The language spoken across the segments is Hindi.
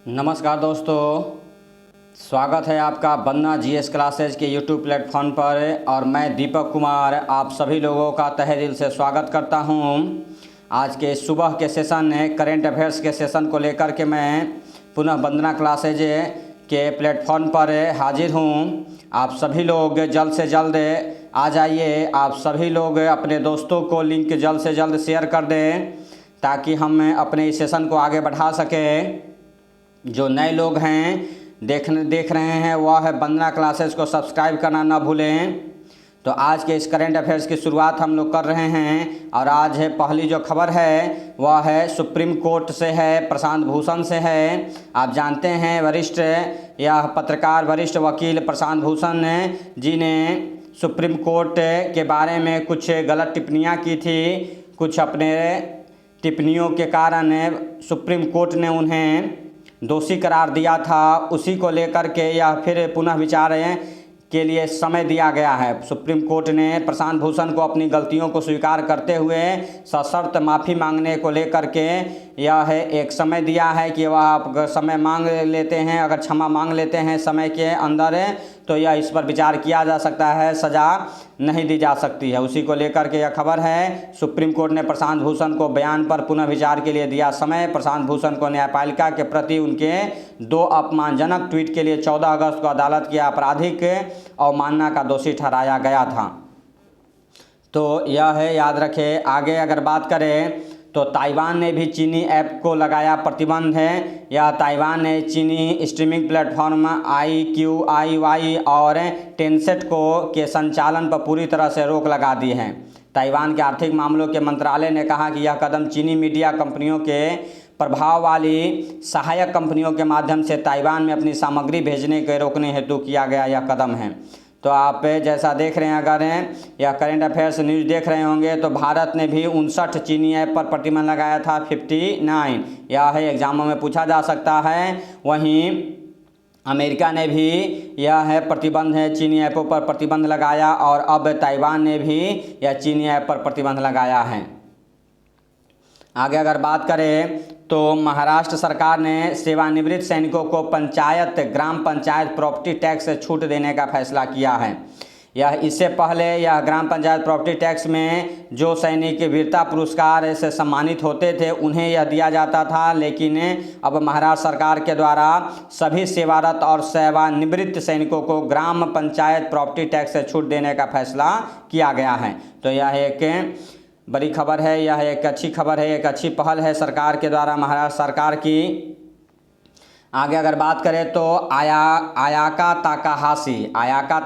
नमस्कार दोस्तों, स्वागत है आपका बन्ना जीएस क्लासेज के यूट्यूब प्लेटफॉर्म पर। और मैं दीपक कुमार आप सभी लोगों का तहे दिल से स्वागत करता हूं। आज के सुबह के सेशन करेंट अफेयर्स के सेशन को लेकर के मैं पुनः बन्ना क्लासेज के प्लेटफॉर्म पर हाजिर हूं। आप सभी लोग जल्द से जल्द आ जाइए। आप सभी लोग अपने दोस्तों को लिंक जल्द से जल्द शेयर कर दें ताकि हम अपने इस सेशन को आगे बढ़ा सकें। जो नए लोग हैं देख रहे हैं वह है बन्ना क्लासेस को सब्सक्राइब करना ना भूलें। तो आज के इस करेंट अफेयर्स की शुरुआत हम लोग कर रहे हैं और आज है पहली जो खबर है वह है सुप्रीम कोर्ट से है, प्रशांत भूषण से है। आप जानते हैं वरिष्ठ पत्रकार वरिष्ठ वकील प्रशांत भूषण जी ने सुप्रीम कोर्ट के बारे में कुछ गलत टिप्पणियां की थी। कुछ अपने टिप्पणियों के कारण सुप्रीम कोर्ट ने उन्हें दोषी करार दिया था। उसी को लेकर के यह फिर पुनः विचार के लिए समय दिया गया है। सुप्रीम कोर्ट ने प्रशांत भूषण को अपनी गलतियों को स्वीकार करते हुए सशर्त माफ़ी मांगने को लेकर के यह एक समय दिया है कि वह आप समय मांग लेते हैं, अगर क्षमा मांग लेते हैं समय के अंदर तो यह इस पर विचार किया जा सकता है, सज़ा नहीं दी जा सकती है। उसी को लेकर के यह खबर है। सुप्रीम कोर्ट ने प्रशांत भूषण को बयान पर पुनः विचार के लिए दिया समय। प्रशांत भूषण को न्यायपालिका के प्रति उनके 2 अपमानजनक ट्वीट के लिए 14 अगस्त को अदालत की आपराधिक अवमानना का दोषी ठहराया गया था। तो यह है, याद रखें। आगे अगर बात करें तो ताइवान ने भी चीनी ऐप को लगाया प्रतिबंध है। यह ताइवान ने चीनी स्ट्रीमिंग प्लेटफॉर्म IQIY और टेंसेंट के संचालन पर पूरी तरह से रोक लगा दी है। ताइवान के आर्थिक मामलों के मंत्रालय ने कहा कि यह कदम चीनी मीडिया कंपनियों के प्रभाव वाली सहायक कंपनियों के माध्यम से ताइवान में अपनी सामग्री भेजने के रोकने हेतु किया गया यह कदम है। तो आप जैसा देख रहे हैं, अगर यह करेंट अफेयर्स न्यूज़ देख रहे होंगे तो भारत ने भी 59 चीनी ऐप पर प्रतिबंध लगाया था 59। यह है एग्जामों में पूछा जा सकता है। वहीं अमेरिका ने भी यह है प्रतिबंध है चीनी ऐपों पर प्रतिबंध लगाया और अब ताइवान ने भी यह चीनी ऐप पर प्रतिबंध लगाया है। आगे अगर बात करें तो महाराष्ट्र सरकार ने सेवानिवृत्त सैनिकों को ग्राम पंचायत प्रॉपर्टी टैक्स से छूट देने का फैसला किया है। यह इससे पहले यह ग्राम पंचायत प्रॉपर्टी टैक्स में जो सैनिक वीरता पुरस्कार से सम्मानित होते थे उन्हें यह दिया जाता था, लेकिन अब महाराष्ट्र सरकार के द्वारा सभी सेवारत और सेवानिवृत्त सैनिकों को ग्राम पंचायत प्रॉपर्टी टैक्स से छूट देने का फैसला किया गया है। तो यह एक बड़ी खबर है, यह एक अच्छी खबर है, एक अच्छी पहल है सरकार के द्वारा, महाराष्ट्र सरकार की। आगे अगर बात करें तो आयाका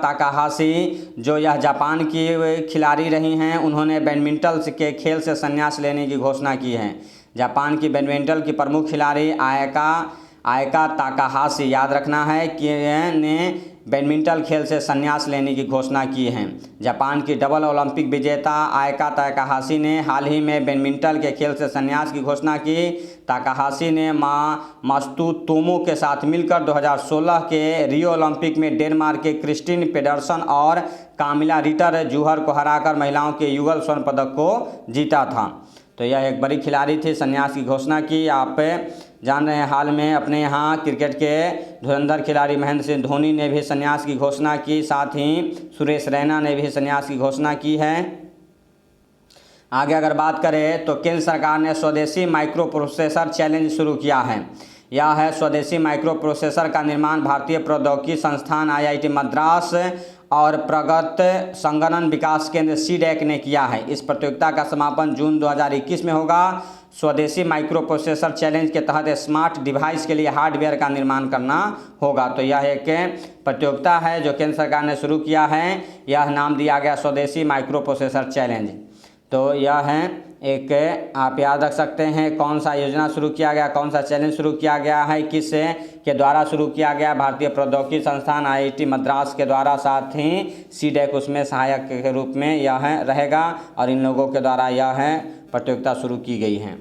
ताकाहाशी जो यह जापान की खिलाड़ी रही हैं, उन्होंने बैडमिंटन के खेल से संन्यास लेने की घोषणा की है। जापान की बैडमिंटन की प्रमुख खिलाड़ी आयाका ताकाहाशी, याद रखना है कि ने बैडमिंटन खेल से संन्यास लेने की घोषणा की है। जापान की डबल ओलंपिक विजेता आयाका ताकाहाशी ने हाल ही में बैडमिंटन के खेल से संन्यास की घोषणा की। ताकाहाशी ने मात्सुतोमो के साथ मिलकर 2016 के रियो ओलंपिक में डेनमार्क के क्रिस्टिन पेडरसन और कामिला रिटर जूहर को हराकर महिलाओं के युगल स्वर्ण पदक को जीता था। तो यह एक बड़ी खिलाड़ी थी, संन्यास की घोषणा की। आप जान रहे हैं हाल में अपने यहाँ क्रिकेट के धुरंधर खिलाड़ी महेंद्र सिंह धोनी ने भी संन्यास की घोषणा की, साथ ही सुरेश रैना ने भी संन्यास की घोषणा की है। आगे अगर बात करें तो केंद्र सरकार ने स्वदेशी माइक्रो प्रोसेसर चैलेंज शुरू किया है। यह है स्वदेशी माइक्रो प्रोसेसर का निर्माण भारतीय प्रौद्योगिकी संस्थान IIT मद्रास और प्रगत संगणन विकास केंद्र CDAC ने किया है। इस प्रतियोगिता का समापन जून 2021 में होगा। स्वदेशी माइक्रो प्रोसेसर चैलेंज के तहत स्मार्ट डिवाइस के लिए हार्डवेयर का निर्माण करना होगा। तो यह एक प्रतियोगिता है जो केंद्र सरकार ने शुरू किया है। यह नाम दिया गया स्वदेशी माइक्रो प्रोसेसर चैलेंज। तो यह है एक, आप याद रख सकते हैं कौन सा योजना शुरू किया गया, कौन सा चैलेंज शुरू किया गया है, किस के द्वारा शुरू किया गया। भारतीय प्रौद्योगिकी संस्थान IIT मद्रास के द्वारा, साथ ही CDAC उसमें सहायक के रूप में यह रहेगा और इन लोगों के द्वारा यह प्रतियोगिता शुरू की गई है।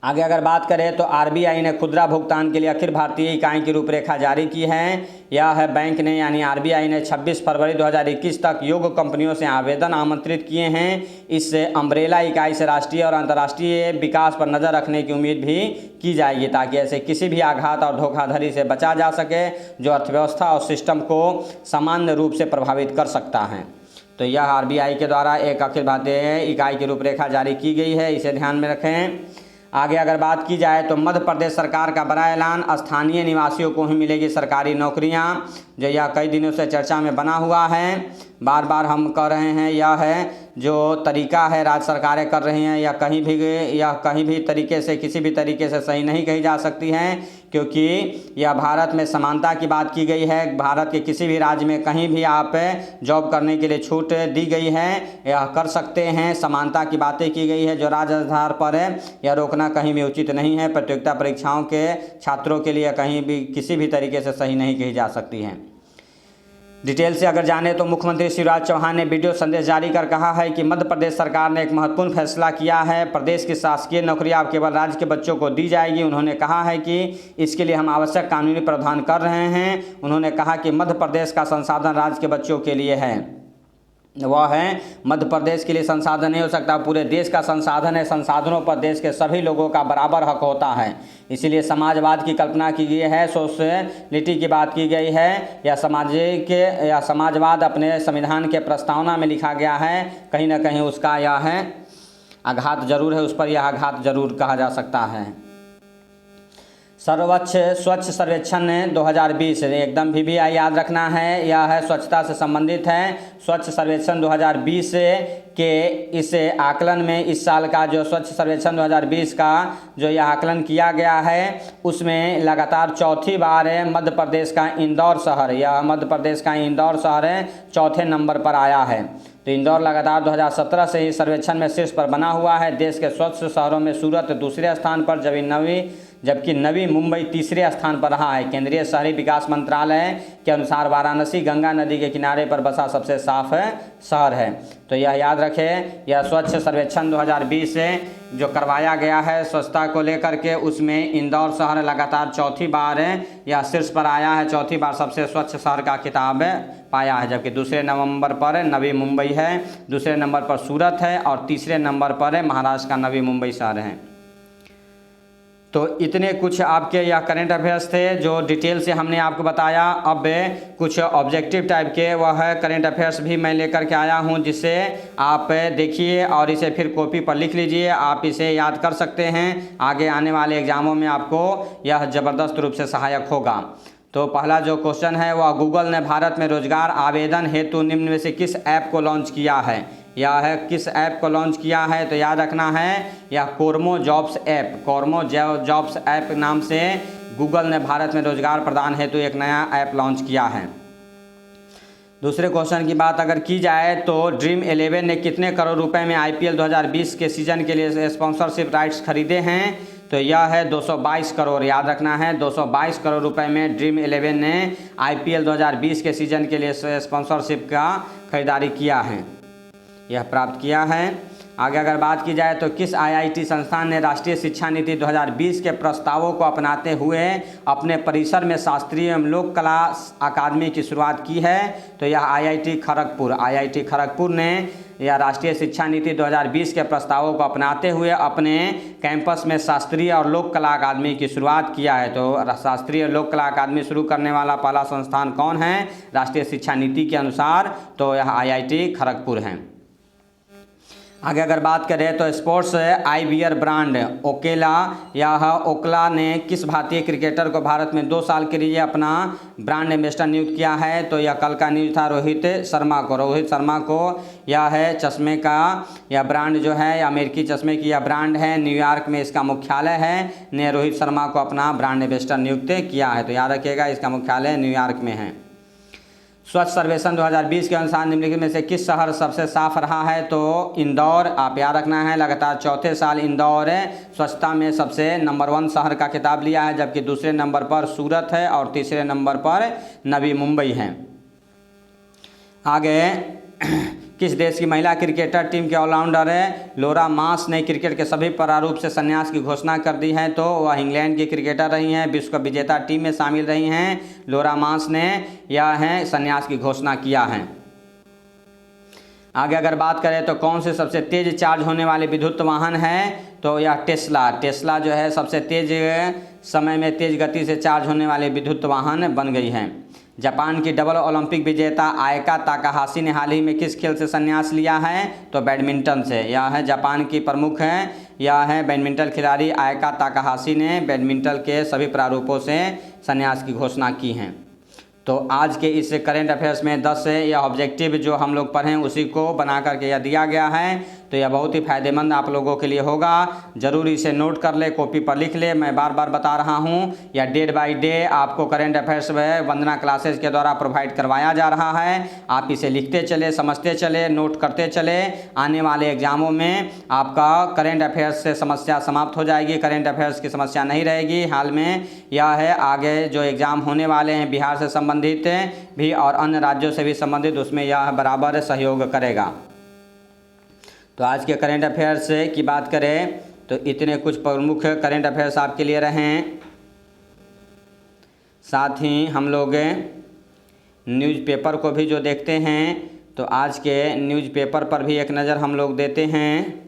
आगे अगर बात करें तो आरबीआई ने खुदरा भुगतान के लिए अखिल भारतीय इकाई की रूपरेखा जारी की है। यह है बैंक ने यानी आरबीआई ने 26 फरवरी 2021 तक योग्य कंपनियों से आवेदन आमंत्रित किए हैं। इससे अम्ब्रेला इकाई से राष्ट्रीय और अंतर्राष्ट्रीय विकास पर नज़र रखने की उम्मीद भी की जाएगी, ताकि ऐसे किसी भी आघात और धोखाधड़ी से बचा जा सके जो अर्थव्यवस्था और सिस्टम को सामान्य रूप से प्रभावित कर सकता है। तो यह आरबीआई के द्वारा एक अखिल भारतीय इकाई की रूपरेखा जारी की गई है, इसे ध्यान में रखें। आगे अगर बात की जाए तो मध्य प्रदेश सरकार का बड़ा ऐलान, स्थानीय निवासियों को ही मिलेगी सरकारी नौकरियां, जो यह कई दिनों से चर्चा में बना हुआ है। बार बार हम कह रहे हैं यह है जो तरीका है राज्य सरकारें कर रही हैं, यह कहीं भी तरीके से किसी भी तरीके से सही नहीं कही जा सकती हैं, क्योंकि यह भारत में समानता की बात की गई है। भारत के किसी भी राज्य में कहीं भी आप जॉब करने के लिए छूट दी गई है, यह कर सकते हैं। समानता की बातें की गई है जो राज्य आधार पर है, यह रोकना कहीं भी उचित नहीं है। प्रतियोगिता परीक्षाओं के छात्रों के लिए कहीं भी किसी भी तरीके से सही नहीं कही जा सकती है। डिटेल से अगर जाने तो मुख्यमंत्री शिवराज चौहान ने वीडियो संदेश जारी कर कहा है कि मध्य प्रदेश सरकार ने एक महत्वपूर्ण फैसला किया है। प्रदेश की शासकीय नौकरियां अब केवल राज्य के बच्चों को दी जाएगी। उन्होंने कहा है कि इसके लिए हम आवश्यक कानूनी प्रावधान कर रहे हैं। उन्होंने कहा कि मध्य प्रदेश का संसाधन राज्य के बच्चों के लिए है, वह है मध्य प्रदेश के लिए संसाधन नहीं हो सकता, पूरे देश का संसाधन है। संसाधनों पर देश के सभी लोगों का बराबर हक होता है। इसीलिए समाजवाद की कल्पना की गई है, सोशलिटी की बात की गई है, या समाजवाद अपने संविधान के प्रस्तावना में लिखा गया है। कहीं ना कहीं उसका यह है आघात जरूर है, उस पर यह आघात जरूर कहा जा सकता है। स्वच्छ सर्वेक्षण 2020 एकदम भी याद रखना है, यह है स्वच्छता से संबंधित है। स्वच्छ सर्वेक्षण 2020 के इस आकलन में इस साल का जो स्वच्छ सर्वेक्षण 2020 का जो यह आकलन किया गया है, उसमें लगातार चौथी बार मध्य प्रदेश का इंदौर शहर, यह मध्य प्रदेश का इंदौर शहर चौथे नंबर पर आया है। तो इंदौर लगातार 2017 से ही सर्वेक्षण में शीर्ष पर बना हुआ है। देश के स्वच्छ शहरों में सूरत दूसरे स्थान पर, जबकि नवी मुंबई तीसरे स्थान पर रहा है। केंद्रीय शहरी विकास मंत्रालय के अनुसार वाराणसी गंगा नदी के किनारे पर बसा सबसे साफ शहर है। तो यह याद रखें, यह स्वच्छ सर्वेक्षण 2020 जो करवाया गया है स्वच्छता को लेकर के, उसमें इंदौर शहर लगातार चौथी बार यह शीर्ष पर आया है। चौथी बार सबसे स्वच्छ शहर का खिताब पाया है, जबकि दूसरे नंबर पर नवी मुंबई है, दूसरे नंबर पर सूरत है और तीसरे नंबर पर महाराष्ट्र का नवी मुंबई शहर है। तो इतने कुछ आपके यह करंट अफेयर्स थे जो डिटेल से हमने आपको बताया। अब कुछ ऑब्जेक्टिव टाइप के वह करंट अफेयर्स भी मैं लेकर के आया हूं, जिससे आप देखिए और इसे फिर कॉपी पर लिख लीजिए, आप इसे याद कर सकते हैं। आगे आने वाले एग्जामों में आपको यह ज़बरदस्त रूप से सहायक होगा। तो पहला जो क्वेश्चन है वह, गूगल ने भारत में रोजगार आवेदन हेतु निम्न में से किस ऐप को लॉन्च किया है? यह है किस ऐप को लॉन्च किया है? तो याद रखना है यह कोरमो जॉब्स ऐप, कोरमो जॉब्स ऐप नाम से गूगल ने भारत में रोजगार प्रदान हेतु एक नया ऐप लॉन्च किया है। दूसरे क्वेश्चन की बात अगर की जाए तो ड्रीम 11 ने कितने करोड़ रुपए में आईपीएल 2020 के सीजन के लिए स्पॉन्सरशिप राइट्स खरीदे हैं? तो यह है 222 करोड़। याद रखना है 222 करोड़ रुपए में ड्रीम 11 ने आईपीएल 2020 के सीजन के लिए स्पॉन्सरशिप का खरीदारी किया है, यह प्राप्त किया है। आगे अगर बात की जाए तो किस आईआईटी संस्थान ने राष्ट्रीय शिक्षा नीति 2020 के प्रस्तावों को अपनाते हुए अपने परिसर में शास्त्रीय एवं लोक कला अकादमी की शुरुआत की है? तो यह आईआईटी खड़गपुर ने यह राष्ट्रीय शिक्षा नीति 2020 के प्रस्तावों को अपनाते हुए अपने कैंपस में शास्त्रीय और लोक कला अकादमी की शुरुआत किया है। तो शास्त्रीय लोक कला अकादमी शुरू करने वाला पहला संस्थान कौन है राष्ट्रीय शिक्षा नीति के अनुसार? तो यह आईआईटी खड़गपुर है। आगे अगर बात करें तो स्पोर्ट्स आई बियर ब्रांड ओकला ने किस भारतीय क्रिकेटर को भारत में 2 साल के लिए अपना ब्रांड एम्बेसडर नियुक्त किया है? तो यह कल का न्यूज़ था रोहित शर्मा को यह है चश्मे का यह ब्रांड जो है अमेरिकी चश्मे की यह ब्रांड है, न्यूयॉर्क में इसका मुख्यालय है, ने रोहित शर्मा को अपना ब्रांड एम्बेसडर नियुक्त किया है। तो याद रखिएगा इसका मुख्यालय न्यूयॉर्क में है। स्वच्छ सर्वेक्षण 2020 के अनुसार निम्नलिखित में से किस शहर सबसे साफ रहा है? तो इंदौर, आप याद रखना है लगातार चौथे साल इंदौर स्वच्छता में सबसे नंबर 1 शहर का खिताब लिया है, जबकि दूसरे नंबर पर सूरत है और तीसरे नंबर पर नवी मुंबई है। आगे किस देश की महिला क्रिकेटर टीम के ऑलराउंडर लोरा मांस ने क्रिकेट के सभी प्रारूप से संन्यास की घोषणा कर दी है? तो वह इंग्लैंड की क्रिकेटर रही हैं, विश्व कप विजेता टीम में शामिल रही हैं लोरा मांस ने, यह संन्यास की घोषणा किया है। आगे अगर बात करें तो कौन से सबसे तेज चार्ज होने वाले विद्युत वाहन है? तो यह टेस्ला जो है सबसे तेज समय में तेज गति से चार्ज होने वाले विद्युत वाहन बन गई है। जापान की डबल ओलंपिक विजेता आयका ताकाहाशी ने हाल ही में किस खेल से संन्यास लिया है? तो बैडमिंटन से। यह है जापान की प्रमुख यह है बैडमिंटन खिलाड़ी आयका ताकाहाशी ने बैडमिंटन के सभी प्रारूपों से संन्यास की घोषणा की है। तो आज के इस करेंट अफेयर्स में 10 या ऑब्जेक्टिव जो हम लोग पढ़ें उसी को बना करके यह दिया गया है, तो यह बहुत ही फ़ायदेमंद आप लोगों के लिए होगा। ज़रूर इसे नोट कर ले, कॉपी पर लिख ले। मैं बार बार बता रहा हूँ, यह डे बाय डे आपको करेंट अफेयर्स वंदना क्लासेज के द्वारा प्रोवाइड करवाया जा रहा है। आप इसे लिखते चले, समझते चले, नोट करते चले। आने वाले एग्जामों में आपका करेंट अफेयर्स से समस्या समाप्त हो जाएगी, करेंट अफेयर्स की समस्या नहीं रहेगी। हाल में यह है आगे जो एग्ज़ाम होने वाले हैं बिहार से संबंधित भी और अन्य राज्यों से भी संबंधित, उसमें यह बराबर सहयोग करेगा। तो आज के करेंट अफेयर्स की बात करें तो इतने कुछ प्रमुख करेंट अफेयर्स आपके लिए रहे। साथ ही हम लोग न्यूज़पेपर को भी जो देखते हैं, तो आज के न्यूज़पेपर पर भी एक नज़र हम लोग देते हैं।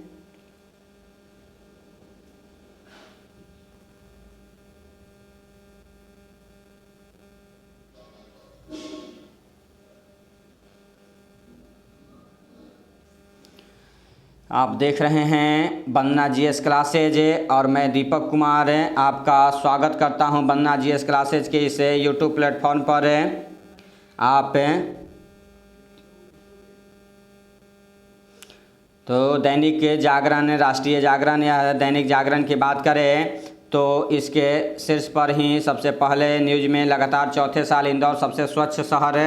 आप देख रहे हैं वंदना जीएस क्लासेज और मैं दीपक कुमार आपका स्वागत करता हूं वंदना जीएस क्लासेज के इस यूट्यूब प्लेटफॉर्म पर। आप तो दैनिक जागरण, राष्ट्रीय जागरण या दैनिक जागरण की बात करें तो इसके शीर्ष पर ही सबसे पहले न्यूज़ में लगातार चौथे साल इंदौर सबसे स्वच्छ शहर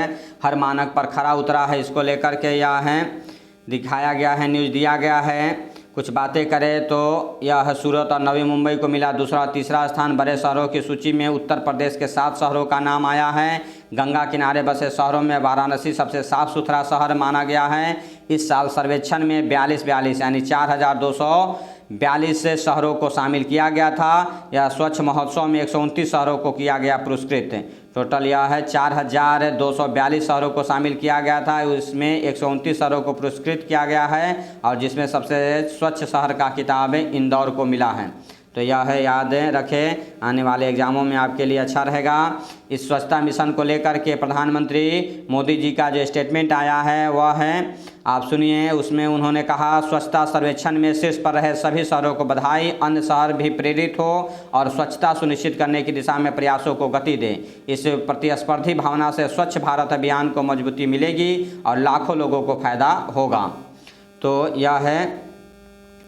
हर मानक पर खरा उतरा है, इसको लेकर के यह है दिखाया गया है, न्यूज़ दिया गया है। कुछ बातें करें तो यह सूरत और नवी मुंबई को मिला दूसरा और तीसरा स्थान। बड़े शहरों की सूची में उत्तर प्रदेश के 7 शहरों का नाम आया है। गंगा किनारे बसे शहरों में वाराणसी सबसे साफ़ सुथरा शहर माना गया है। इस साल सर्वेक्षण में 42 यानी 4242 शहरों को शामिल किया गया था। यह स्वच्छ महोत्सव में 129 शहरों को किया गया पुरस्कृत। टोटल यह है 4242 शहरों को शामिल किया गया था, उसमें 129 शहरों को पुरस्कृत किया गया है और जिसमें सबसे स्वच्छ शहर का खिताब इंदौर को मिला है। तो यह है याद रखें, आने वाले एग्जामों में आपके लिए अच्छा रहेगा। इस स्वच्छता मिशन को लेकर के प्रधानमंत्री मोदी जी का जो स्टेटमेंट आया है वह है, आप सुनिए। उसमें उन्होंने कहा, स्वच्छता सर्वेक्षण में शीर्ष पर रहे सभी शहरों को बधाई, अन्य शहर भी प्रेरित हो और स्वच्छता सुनिश्चित करने की दिशा में प्रयासों को गति दें। इस प्रतिस्पर्धी भावना से स्वच्छ भारत अभियान को मजबूती मिलेगी और लाखों लोगों को फायदा होगा। तो यह है,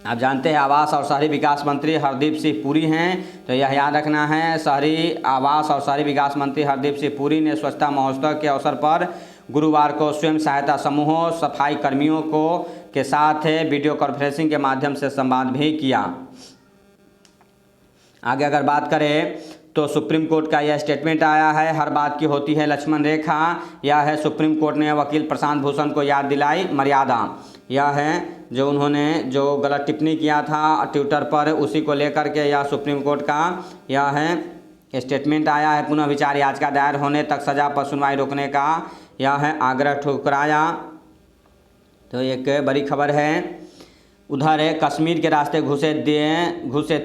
आप जानते हैं आवास और शहरी विकास मंत्री हरदीप सिंह पुरी हैं, तो यह याद रखना है, शहरी आवास और शहरी विकास मंत्री हरदीप सिंह पुरी ने स्वच्छता महोत्सव के अवसर पर गुरुवार को स्वयं सहायता समूहों, सफाई कर्मियों को के साथ वीडियो कॉन्फ्रेंसिंग के माध्यम से संवाद भी किया। आगे अगर बात करें तो सुप्रीम कोर्ट का यह स्टेटमेंट आया है, हर बात की होती है लक्ष्मण रेखा। यह है सुप्रीम कोर्ट ने वकील प्रशांत भूषण को याद दिलाई मर्यादा। यह है जो उन्होंने जो गलत टिप्पणी किया था ट्विटर पर, उसी को लेकर के यह सुप्रीम कोर्ट का यह है स्टेटमेंट आया है। पुनः विचार याचिका दायर होने तक सजा पर सुनवाई रोकने का यह है आग्रह ठुकराया। तो एक बड़ी खबर है। उधर कश्मीर के रास्ते घुसे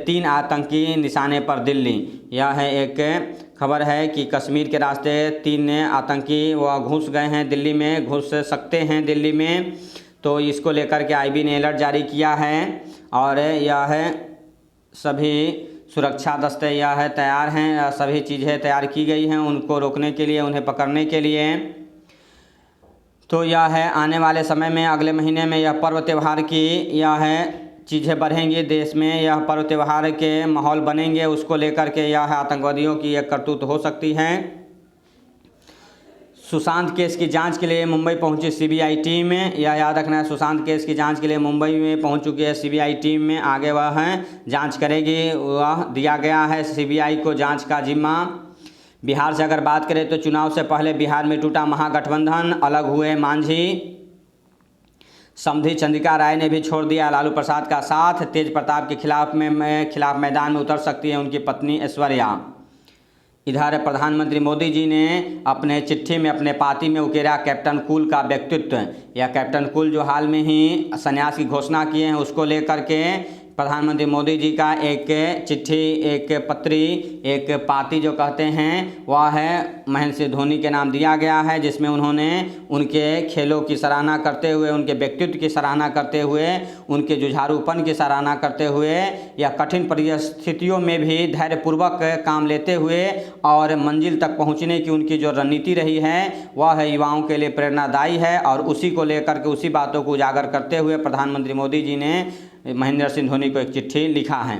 3 आतंकी निशाने पर दिल्ली। यह है एक खबर है कि कश्मीर के रास्ते 3 आतंकी वह घुस गए हैं दिल्ली में, घुस सकते हैं दिल्ली में। तो इसको लेकर के आईबी ने अलर्ट जारी किया है और यह है सभी सुरक्षा दस्ते यह है तैयार हैं, सभी चीज़ें तैयार की गई हैं उनको रोकने के लिए, उन्हें पकड़ने के लिए। तो यह है आने वाले समय में अगले महीने में यह पर्व त्यौहार की यह है चीज़ें बढ़ेंगी देश में, यह पर्व त्यौहार के माहौल बनेंगे, उसको लेकर के यह आतंकवादियों की एक करतूत हो सकती है। सुशांत केस की जांच के लिए मुंबई पहुंची सीबीआई टीम। यह याद रखना है, सुशांत केस की जांच के लिए मुंबई में पहुंच चुकी है सीबीआई टीम में, आगे वह जांच करेगी, वह दिया गया है सीबीआई को जांच का जिम्मा। बिहार से अगर बात करें तो चुनाव से पहले बिहार में टूटा महागठबंधन, अलग हुए मांझी। समधी चंद्रिका राय ने भी छोड़ दिया लालू प्रसाद का साथ। तेज प्रताप के खिलाफ मैदान में उतर सकती है उनकी पत्नी ऐश्वर्या। इधर प्रधानमंत्री मोदी जी ने अपने चिट्ठी में अपने पार्टी में उकेरा कैप्टन कूल का व्यक्तित्व। या कैप्टन कूल जो हाल में ही संन्यास की घोषणा किए हैं, उसको लेकर के प्रधानमंत्री मोदी जी का एक चिट्ठी, एक पत्री, एक पार्टी जो कहते हैं वह है महेंद्र सिंह धोनी के नाम दिया गया है, जिसमें उन्होंने उनके खेलों की सराहना करते हुए, उनके व्यक्तित्व की सराहना करते हुए, उनके जुझारूपन की सराहना करते हुए या कठिन परिस्थितियों में भी धैर्यपूर्वक काम लेते हुए और मंजिल तक पहुंचने की उनकी जो रणनीति रही है वह है युवाओं के लिए प्रेरणादायी है। और उसी को लेकर के, उसी बातों को उजागर करते हुए प्रधानमंत्री मोदी जी ने महेंद्र सिंह धोनी को एक चिट्ठी लिखा है।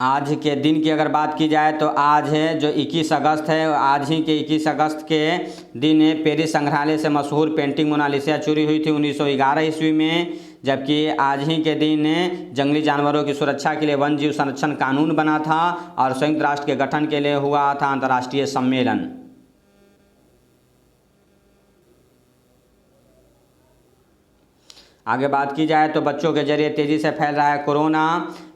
आज के दिन की अगर बात की जाए तो आज है जो 21 अगस्त है, आज ही के 21 अगस्त के दिन पेरिस संग्रहालय से मशहूर पेंटिंग मोनालिसा चोरी हुई थी 1911 ईस्वी में। जबकि आज ही के दिन जंगली जानवरों की सुरक्षा के लिए वन जीव संरक्षण कानून बना था और संयुक्त राष्ट्र के गठन के लिए हुआ था अंतर्राष्ट्रीय सम्मेलन। आगे बात की जाए तो बच्चों के जरिए तेज़ी से फैल रहा है कोरोना।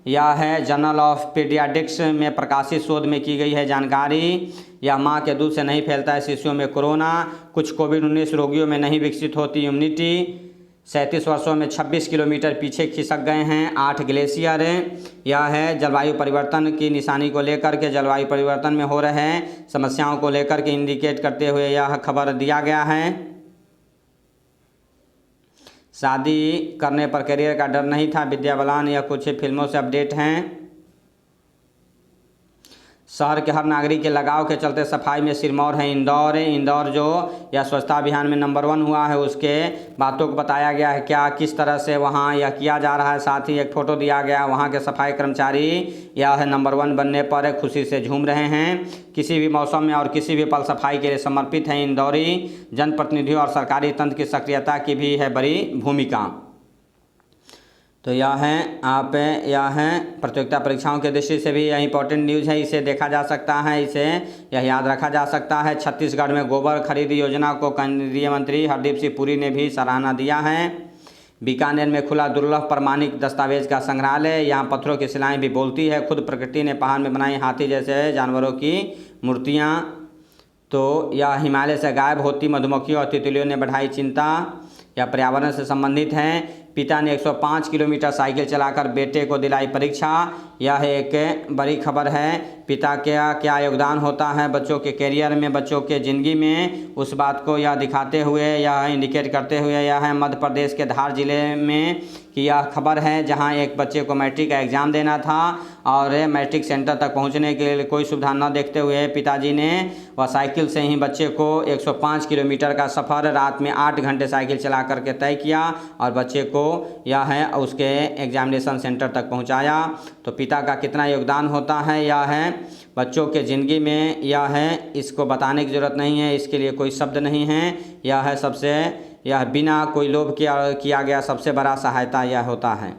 यह है जर्नल ऑफ पीडियाट्रिक्स में प्रकाशित शोध में की गई है जानकारी। यह मां के दूध से नहीं फैलता है शिशुओं में कोरोना। कुछ कोविड-19 रोगियों में नहीं विकसित होती इम्यूनिटी। 37 वर्षों में 26 किलोमीटर पीछे खिसक गए हैं 8 ग्लेशियर। यह है जलवायु परिवर्तन की निशानी को लेकर के, जलवायु परिवर्तन में हो रहे समस्याओं को लेकर के इंडिकेट करते हुए यह खबर दिया गया है। शादी करने पर करियर का डर नहीं था, विद्या बालन। या कुछ फिल्मों से अपडेट हैं। शहर के हर नागरिक के लगाव के चलते सफाई में सिरमौर है इंदौर जो या स्वच्छता अभियान में नंबर 1 हुआ है, उसके बातों को बताया गया है क्या किस तरह से वहाँ यह किया जा रहा है। साथ ही एक फ़ोटो दिया गया, वहाँ के सफाई कर्मचारी यह नंबर 1 बनने पर खुशी से झूम रहे हैं। किसी भी मौसम में और किसी भी पल सफाई के लिए समर्पित हैं इंदौरी। जनप्रतिनिधियों और सरकारी तंत्र की सक्रियता की भी है बड़ी भूमिका। तो यह है प्रतियोगिता परीक्षाओं की दृष्टि से भी यह इंपॉर्टेंट न्यूज़ है, इसे देखा जा सकता है, इसे यह याद रखा जा सकता है। छत्तीसगढ़ में गोबर खरीद योजना को केंद्रीय मंत्री हरदीप सिंह पुरी ने भी सराहना दिया है। बीकानेर में खुला दुर्लभ प्रमाणिक दस्तावेज का संग्रहालय। यहाँ पत्थरों की शिलाएँ भी बोलती है। खुद प्रकृति ने पहाड़ में बनाई हाथी जैसे जानवरों की मूर्तियाँ। तो यह हिमालय से गायब होती मधुमक्खियों और तितलियों ने बढ़ाई चिंता। यह पर्यावरण से संबंधित है। पिता ने 105 किलोमीटर साइकिल चलाकर बेटे को दिलाई परीक्षा। यह एक बड़ी खबर है। पिता का क्या योगदान होता है बच्चों के करियर में, बच्चों के ज़िंदगी में, उस बात को यह दिखाते हुए, यह इंडिकेट करते हुए यह है मध्य प्रदेश के धार जिले में कि यह खबर है जहां एक बच्चे को मैट्रिक का एग्ज़ाम देना था और मैट्रिक सेंटर तक पहुंचने के लिए कोई सुविधा न देखते हुए पिताजी ने वह साइकिल से ही बच्चे को 105 किलोमीटर का सफ़र रात में 8 घंटे साइकिल चला करके तय किया और बच्चे को यह है उसके एग्जामिनेशन सेंटर तक पहुंचाया। तो पिता का कितना योगदान होता है यह है बच्चों के ज़िंदगी में, यह है इसको बताने की ज़रूरत नहीं है, इसके लिए कोई शब्द नहीं है। यह बिना कोई लोभ किया गया सबसे बड़ा सहायता यह होता है।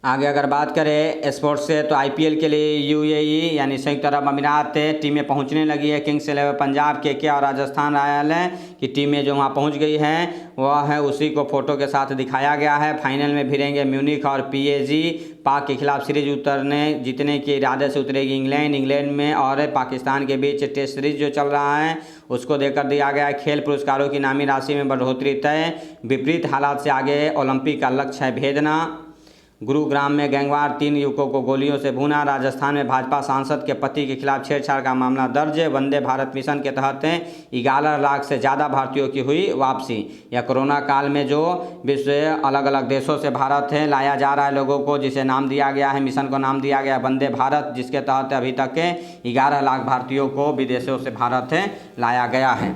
आगे अगर बात करें स्पोर्ट्स से तो आईपीएल के लिए यूएई यानी संयुक्त अरब अमीरात टीमें पहुंचने लगी है। किंग्स 11 पंजाब के और राजस्थान रॉयल की टीमें जो वहां पहुंच गई हैं वह है उसी को फोटो के साथ दिखाया गया है। फाइनल में भिड़ेंगे म्यूनिख और पीएजी। पाक के खिलाफ सीरीज जीतने के इरादे से उतरेगी इंग्लैंड में और पाकिस्तान के बीच टेस्ट सीरीज जो चल रहा है उसको देकर दिया गया है। खेल पुरस्कारों की इनामी राशि में बढ़ोतरी तय। विपरीत हालात से आगे ओलंपिक का लक्ष्य है भेदना। गुरुग्राम में गैंगवार 3 युवकों को गोलियों से भूना। राजस्थान में भाजपा सांसद के पति के खिलाफ छेड़छाड़ का मामला दर्ज। वंदे भारत मिशन के तहत 11 लाख से ज़्यादा भारतीयों की हुई वापसी। या कोरोना काल में जो विश्व अलग अलग देशों से भारत लाया जा रहा है लोगों को, जिसे नाम दिया गया है, मिशन को नाम दिया गया वंदे भारत, जिसके तहत अभी तक 11 लाख भारतीयों को विदेशों से भारत लाया गया है।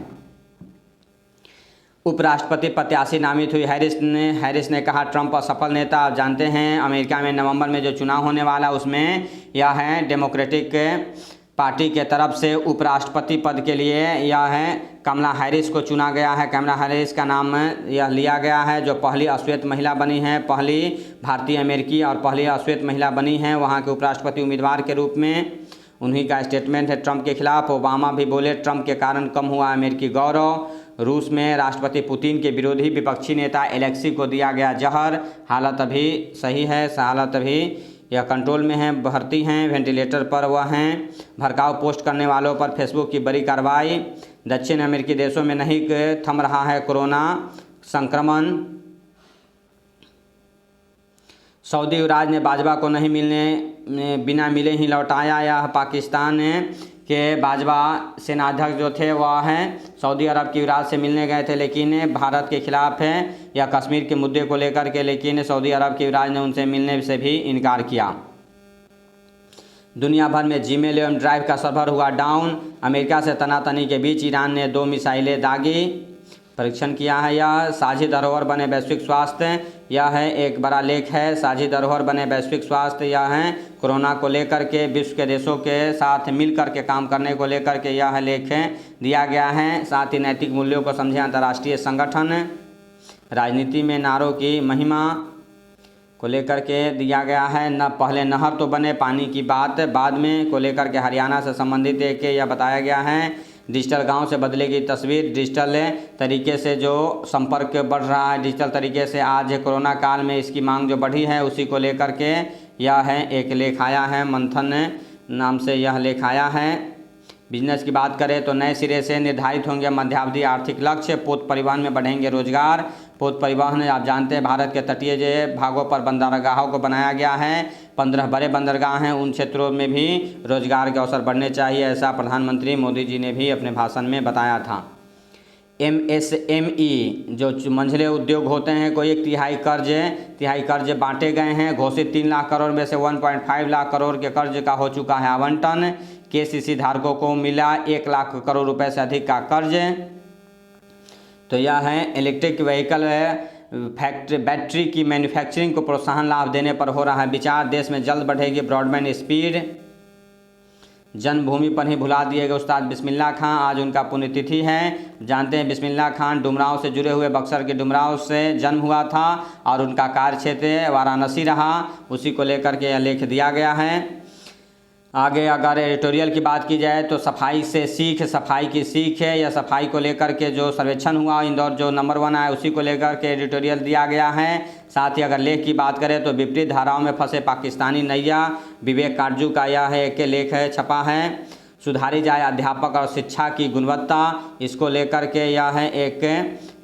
उपराष्ट्रपति प्रत्याशी नामित हुई हैरिस ने कहा ट्रंप असफल नेता। आप जानते हैं अमेरिका में नवंबर में जो चुनाव होने वाला उसमें यह है डेमोक्रेटिक पार्टी के तरफ से उपराष्ट्रपति पद के लिए यह है कमला हैरिस को चुना गया है। कमला हैरिस का नाम यह लिया गया है जो पहली अश्वेत महिला बनी है, पहली भारतीय अमेरिकी और पहली अश्वेत महिला बनी है वहाँ के उपराष्ट्रपति उम्मीदवार के रूप में। उन्हीं का स्टेटमेंट है ट्रंप के खिलाफ। ओबामा भी बोले ट्रंप के कारण कम हुआ अमेरिकी गौरव। रूस में राष्ट्रपति पुतिन के विरोधी विपक्षी नेता एलेक्सी को दिया गया जहर। हालत अभी सही है, हालत अभी यह कंट्रोल में है, भर्ती हैं, वेंटिलेटर पर वह हैं। भड़काऊ पोस्ट करने वालों पर फेसबुक की बड़ी कार्रवाई। दक्षिण अमेरिकी देशों में नहीं थम रहा है कोरोना संक्रमण। सऊदी युवराज ने बाजवा को नहीं बिना मिले ही लौटाया। यह पाकिस्तान के बाजवा सेनाध्यक्ष जो थे वह हैं सऊदी अरब के युवराज से मिलने गए थे, लेकिन भारत के खिलाफ है या कश्मीर के मुद्दे को लेकर के, लेकिन सऊदी अरब के युवराज ने उनसे मिलने से भी इनकार किया। दुनिया भर में जीमेल एवं ड्राइव का सर्वर हुआ डाउन। अमेरिका से तनातनी के बीच ईरान ने 2 मिसाइलें दागी, परीक्षण किया है। यह साझी धरोहर बने वैश्विक स्वास्थ्य, यह है एक बड़ा लेख है। साझी धरोहर बने वैश्विक स्वास्थ्य, यह है कोरोना को लेकर के विश्व के देशों के साथ मिलकर के काम करने को लेकर के यह लेख दिया गया है। साथ ही नैतिक मूल्यों को समझे अंतर्राष्ट्रीय संगठन। राजनीति में नारों की महिमा को लेकर के दिया गया है। न पहले नहर तो बने पानी की बात बाद में को लेकर के हरियाणा से संबंधित एक यह बताया गया है। डिजिटल गांव से बदलेगी तस्वीर। डिजिटल तरीके से जो संपर्क बढ़ रहा है, डिजिटल तरीके से आज कोरोना काल में इसकी मांग जो बढ़ी है उसी को लेकर के यह है एक लेख आया है। मंथन नाम से यह लेख आया है। बिजनेस की बात करें तो नए सिरे से निर्धारित होंगे मध्यावधि आर्थिक लक्ष्य। पोत परिवहन में बढ़ेंगे रोजगार। पोत परिवहन आप जानते हैं भारत के तटीय भागों पर बंदरगाहों को बनाया गया है। 15 बड़े बंदरगाह हैं, उन क्षेत्रों में भी रोजगार के अवसर बढ़ने चाहिए, ऐसा प्रधानमंत्री मोदी जी ने भी अपने भाषण में बताया था। MSME जो मंझले उद्योग होते हैं को 1 तिहाई कर्ज बांटे गए हैं। घोषित 3 लाख करोड़ में से 1.5 लाख करोड़ के कर्ज का हो चुका है आवंटन। KCC धारकों को मिला 1 लाख करोड़ रुपए से अधिक का कर्ज। तो यह है इलेक्ट्रिक व्हीकल बैटरी की मैन्युफैक्चरिंग को प्रोत्साहन लाभ देने पर हो रहा है विचार। देश में जल्द बढ़ेगी ब्रॉडबैंड स्पीड। जन्मभूमि पर ही भुला दिए गए उस्ताद बिस्मिल्लाह खां, आज उनका पुण्यतिथि है। जानते हैं बिस्मिल्लाह खान डुमरांव से जुड़े हुए, बक्सर के डुमरांव से जन्म हुआ था और उनका कार्य क्षेत्र वाराणसी रहा, उसी को लेकर के यह लेख दिया गया है। आगे अगर एडिटोरियल की बात की जाए तो सफाई से सीख, सफाई की सीख है या सफाई को लेकर के जो सर्वेक्षण हुआ इंदौर जो नंबर 1 आया उसी को लेकर के एडिटोरियल दिया गया है। साथ ही अगर लेख की बात करें तो विपरीत धाराओं में फंसे पाकिस्तानी नैया, विवेक काटजू का यह है एक लेख है छपा है। सुधारी जाए अध्यापक और शिक्षा की गुणवत्ता, इसको लेकर के यह है एक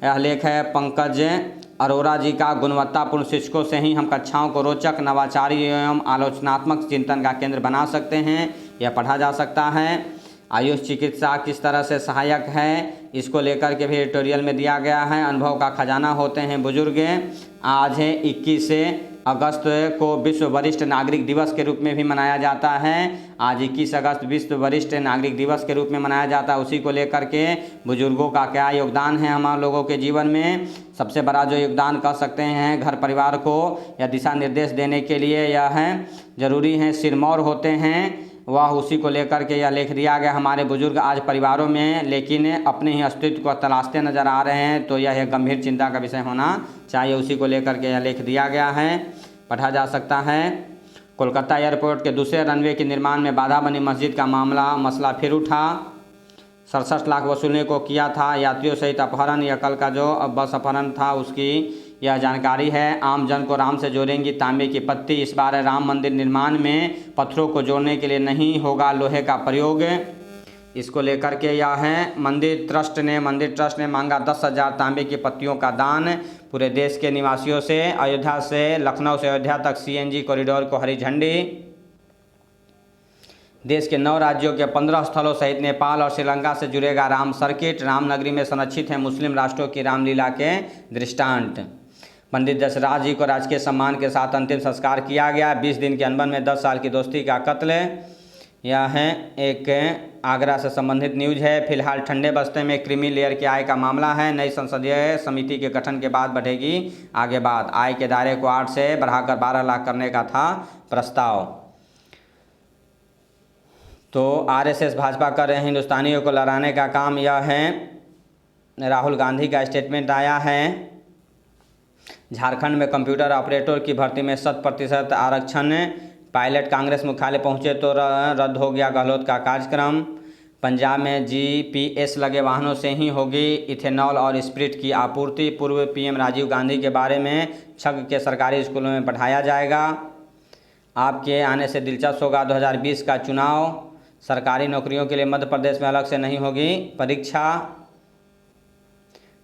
यह लेख है पंकज अरोरा जी का। गुणवत्तापूर्ण शिक्षकों से ही हम कक्षाओं को रोचक, नवाचारी एवं आलोचनात्मक चिंतन का केंद्र बना सकते हैं, यह पढ़ा जा सकता है। आयुष चिकित्सा किस तरह से सहायक है, इसको लेकर के भी एडिटोरियल में दिया गया है। अनुभव का खजाना होते हैं बुजुर्ग। आज है 21 अगस्त को विश्व वरिष्ठ नागरिक दिवस के रूप में भी मनाया जाता है। आज 21 अगस्त विश्व वरिष्ठ नागरिक दिवस के रूप में मनाया जाता है। उसी को लेकर के बुजुर्गों का क्या योगदान है हमारे लोगों के जीवन में। सबसे बड़ा जो योगदान कर सकते हैं घर परिवार को या दिशा निर्देश देने के लिए यह है जरूरी है, सिरमौर होते हैं वह, उसी को लेकर के यह लेख दिया गया। हमारे बुजुर्ग आज परिवारों में लेकिन अपने ही अस्तित्व को तलाशते नजर आ रहे हैं, तो यह एक गंभीर चिंता का विषय होना चाहिए, उसी को लेकर के यह लेख दिया गया है, पढ़ा जा सकता है। कोलकाता एयरपोर्ट के दूसरे रनवे के निर्माण में बाधा बनी मस्जिद का मसला फिर उठा। 67 लाख वसूलने को किया था यात्रियों सहित अपहरण, यह कल का जो बस अपहरण था उसकी यह जानकारी है। आम जन को राम से जोड़ेंगी तांबे की पत्ती। इस बार राम मंदिर निर्माण में पत्थरों को जोड़ने के लिए नहीं होगा लोहे का प्रयोग, इसको लेकर के यह है मंदिर ट्रस्ट ने मांगा 10,000 तांबे की पत्तियों का दान। पूरे देश के निवासियों से अयोध्या से लखनऊ से अयोध्या तक CNG कॉरिडोर को हरी झंडी। देश के 9 राज्यों के 15 स्थलों सहित नेपाल और श्रीलंका से जुड़ेगा राम सर्किट। रामनगरी में संरक्षित है मुस्लिम राष्ट्रों की रामलीला के दृष्टांत। पंडित जसराज जी को राजकीय सम्मान के साथ अंतिम संस्कार किया गया। 20 दिन के अनबन में 10 साल की दोस्ती का कत्ल, यह है एक आगरा से संबंधित न्यूज है। फिलहाल ठंडे बस्ते में क्रीमी लेयर की आय का मामला है। नई संसदीय समिति के गठन के बाद बढ़ेगी आगे बात। आय के दायरे को 8 से बढ़ाकर 12 लाख करने का था प्रस्ताव। तो RSS भाजपा कर रहे हैं हिंदुस्तानियों को लड़ाने का काम, यह है राहुल गांधी का स्टेटमेंट आया है। झारखंड में कंप्यूटर ऑपरेटर की भर्ती में 100% आरक्षण पायलट कांग्रेस मुख्यालय पहुंचे तो रद्द हो गया गहलोत का कार्यक्रम। पंजाब में जीपीएस लगे वाहनों से ही होगी इथेनॉल और स्प्रिट की आपूर्ति। पूर्व पीएम राजीव गांधी के बारे में छग के सरकारी स्कूलों में पढ़ाया जाएगा। आपके आने से दिलचस्प होगा 2020 का चुनाव। सरकारी नौकरियों के लिए मध्य प्रदेश में अलग से नहीं होगी परीक्षा।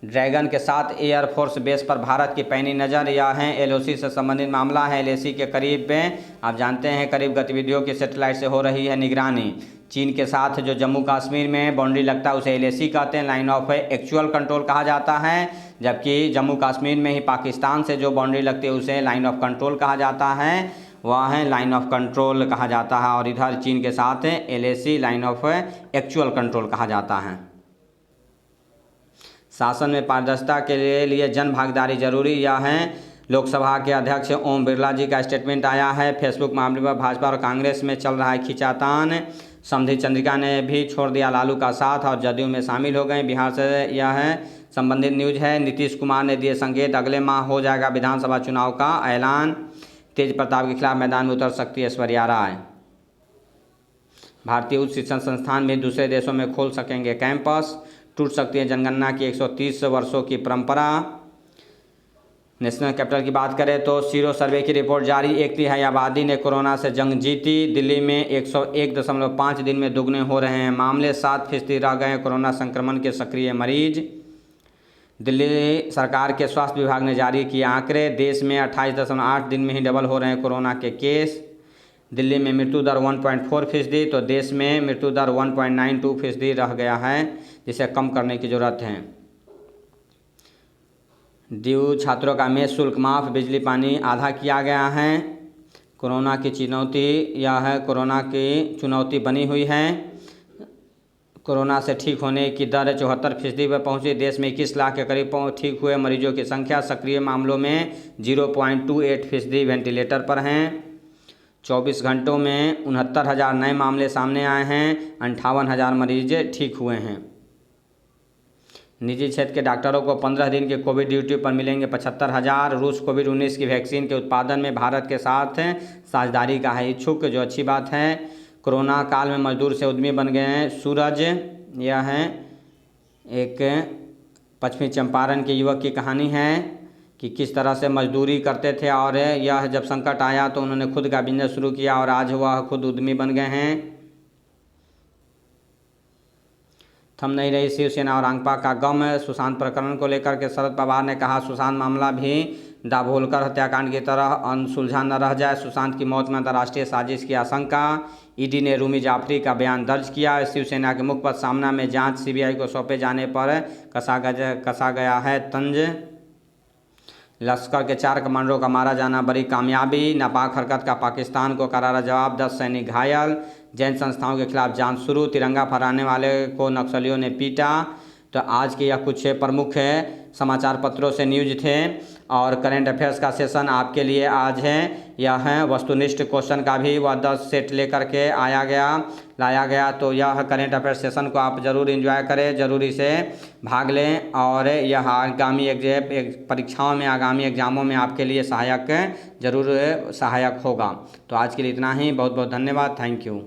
ड्रैगन के साथ एयरफोर्स बेस पर भारत की पैनी नज़र। यह है एलओसी से संबंधित मामला है। एलओसी के करीब आप जानते हैं करीब गतिविधियों की सैटेलाइट से हो रही है निगरानी। चीन के साथ जो जम्मू कश्मीर में बाउंड्री लगता है उसे एलओसी कहते हैं, लाइन ऑफ एक्चुअल कंट्रोल कहा जाता है। जबकि जम्मू कश्मीर में ही पाकिस्तान से जो बाउंड्री लगती है उसे लाइन ऑफ कंट्रोल कहा जाता है, वह है लाइन ऑफ कंट्रोल कहा जाता है। और इधर चीन के साथ LOC line of actual control कहा जाता है। शासन में पारदर्शिता के लिए जन भागीदारी जरूरी। यह है लोकसभा के अध्यक्ष ओम बिरला जी का स्टेटमेंट आया है। फेसबुक मामले पर भाजपा और कांग्रेस में चल रहा है खींचातान। समधी चंद्रिका ने भी छोड़ दिया लालू का साथ और जदयू में शामिल हो गए। बिहार से यह है संबंधित न्यूज है। नीतीश कुमार ने दिए संकेत, अगले माह हो जाएगा विधानसभा चुनाव का ऐलान। तेज प्रताप के खिलाफ मैदान में उतर सकती है ऐश्वर्या राय। भारतीय उच्च शिक्षण संस्थान भी दूसरे देशों में खोल सकेंगे कैंपस। टूट सकती है जनगणना की 130 वर्षों की परंपरा। नेशनल कैपिटल की बात करें तो सीरो सर्वे की रिपोर्ट जारी। 1/3 आबादी ने कोरोना से जंग जीती। दिल्ली में 101.5 दिन में दुगने हो रहे हैं मामले। 7% रह गए कोरोना संक्रमण के सक्रिय मरीज। दिल्ली सरकार के स्वास्थ्य विभाग ने जारी किए आंकड़े। देश में 28.8 दिन में ही डबल हो रहे हैं कोरोना के केस। दिल्ली में मृत्यु दर 1.4%, तो देश में मृत्यु दर 1.92% रह गया है, जिसे कम करने की ज़रूरत है। ड्यू छात्रों का मेस शुल्क माफ़, बिजली पानी आधा किया गया है। कोरोना की चुनौती, यह है कोरोना की चुनौती बनी हुई है। कोरोना से ठीक होने की दर 74% पर पहुंची। देश में 21 लाख के करीब ठीक हुए मरीजों की संख्या। सक्रिय मामलों में 0.28% वेंटिलेटर पर हैं। 24 घंटों में 69,000 नए मामले सामने आए हैं। 58,000 मरीज ठीक हुए हैं। निजी क्षेत्र के डॉक्टरों को 15 दिन के कोविड ड्यूटी पर मिलेंगे 75,000। रूस कोविड-19 की वैक्सीन के उत्पादन में भारत के साथ साझेदारी का है इच्छुक, जो अच्छी बात है। कोरोना काल में मजदूर से उद्यमी बन गए हैं सूरज। यह है एक पश्चिमी चंपारण के युवक की कहानी है कि किस तरह से मजदूरी करते थे और यह जब संकट आया तो उन्होंने खुद का बिजनेस शुरू किया और आज वह खुद उद्यमी बन गए हैं। थम नहीं रही शिवसेना और रांगपा का गम। सुशांत प्रकरण को लेकर के शरद पवार ने कहा, सुशांत मामला भी दाभोलकर हत्याकांड की तरह अनसुलझा न रह जाए। सुशांत की मौत में अंतर्राष्ट्रीय साजिश की आशंका। ईडी ने रूमी जाफरी का बयान दर्ज किया। शिवसेना के मुखपत्र सामना में जांच सीबीआई को सौंपे जाने पर कसा गया है तंज। लश्कर के 4 कमांडरों का मारा जाना बड़ी कामयाबी। नापाक हरकत का पाकिस्तान को करारा जवाब, 10 सैनिक घायल। जैन संस्थाओं के खिलाफ जांच शुरू। तिरंगा फहराने वाले को नक्सलियों ने पीटा। तो आज के यह कुछ प्रमुख समाचार पत्रों से न्यूज थे और करंट अफेयर्स का सेशन आपके लिए आज है। यह है वस्तुनिष्ठ क्वेश्चन का भी वह 10 सेट लेकर के लाया गया। तो यह करंट अफेयर्स सेशन को आप ज़रूर एंजॉय करें, ज़रूर इसे भाग लें और यह आगामी परीक्षाओं में, आगामी एग्जामों में आपके लिए ज़रूर सहायक होगा। तो आज के लिए इतना ही। बहुत बहुत धन्यवाद। Thank you.